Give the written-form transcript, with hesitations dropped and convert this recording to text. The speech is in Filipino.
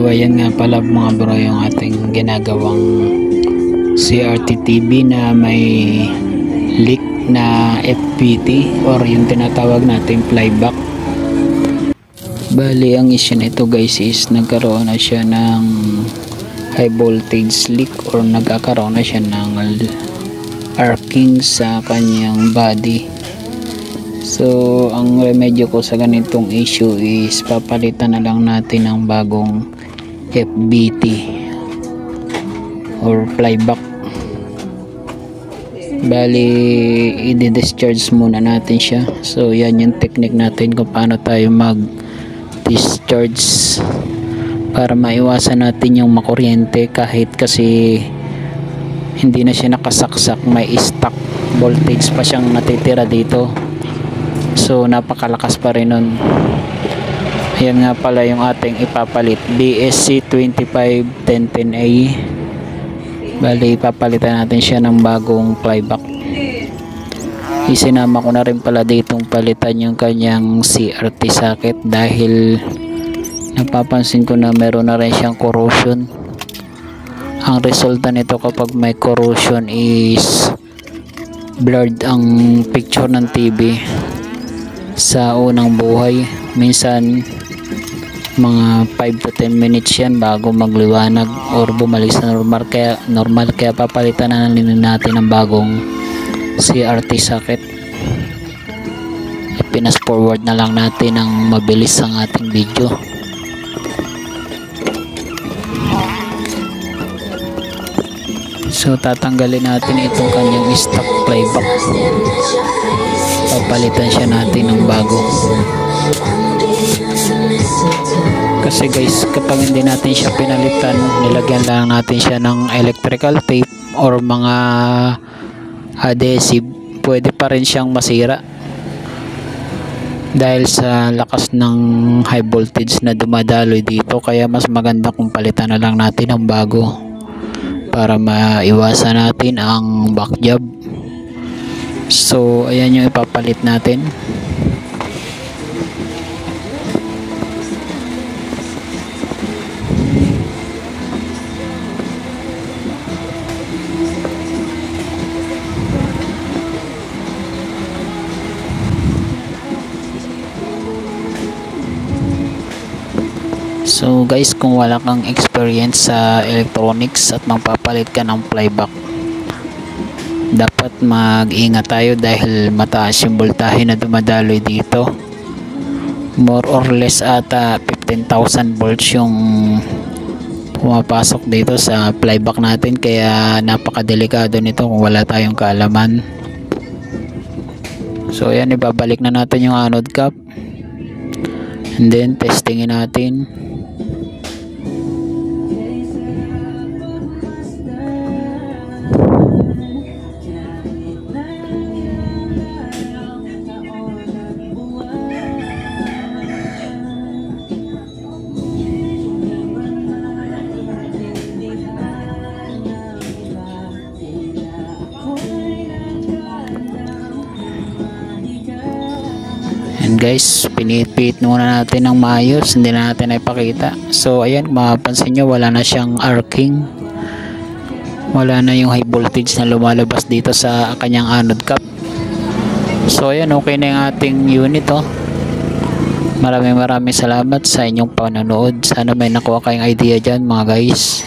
ayan nga pala mga bro yung ating ginagawang CRT TV na may leak na FPT or yung tinatawag natin flyback. Bali ang issue nito guys is nagkaroon na siya ng high voltage leak or nagkakaroon na siya ng arcing sa kanyang body. So ang remedyo ko sa ganitong issue is papalitan na lang natin ng bagong FBT or flyback. Bali i-discharge muna natin siya. So yan yung technique natin kung paano tayo mag discharge para maiwasan natin yung makuryente kahit kasi hindi na siya nakasaksak, may stock voltage pa siyang natitira dito. So napakalakas pa rin nun. Ayan nga pala yung ating ipapalit, BSC 251010A. Bali papalitan natin siya ng bagong flyback. Isinama ko na rin pala ditong palitan yung kanyang CRT socket dahil napapansin ko na meron na rin siyang corrosion. Ang resulta nito kapag may corrosion is blurred ang picture ng TV sa unang buhay. Minsan mga 5 to 10 minutes yan bago magliwanag or bumalik sa normal, kaya papalitan na natin ng bagong CRT socket. Pinas forward na lang natin ng mabilis ang ating video. So tatanggalin natin itong kanyang stock flyback, papalitan siya natin ng bago. Kasi guys, kapag hindi natin siya pinalitan, nilagyan lang natin siya ng electrical tape or mga adhesive, pwede pa rin siyang masira dahil sa lakas ng high voltage na dumadaloy dito. Kaya mas maganda kung palitan na lang natin ng bago para maiwasan natin ang back job. So ayan yung ipapalit natin. So guys, kung wala kang experience sa electronics at magpapalit ka ng flyback, dapat mag-ingat tayo dahil mataas yung voltahe na dumadaloy dito. More or less ata 15,000 volts yung pumapasok dito sa flyback natin, kaya napakadelikado nito kung wala tayong kaalaman. So ayan, ibabalik na natin yung anode cap and then testingin natin. And guys, pinipit muna natin ng maayos, hindi na natin ipakita. So ayan, mapapansin nyo wala na siyang arcing, wala na yung high voltage na lumalabas dito sa kanyang anode cap. So ayan, okay na yung ating unit oh. Maraming salamat sa inyong panonood. Sana may nakuha kayong idea dyan mga guys.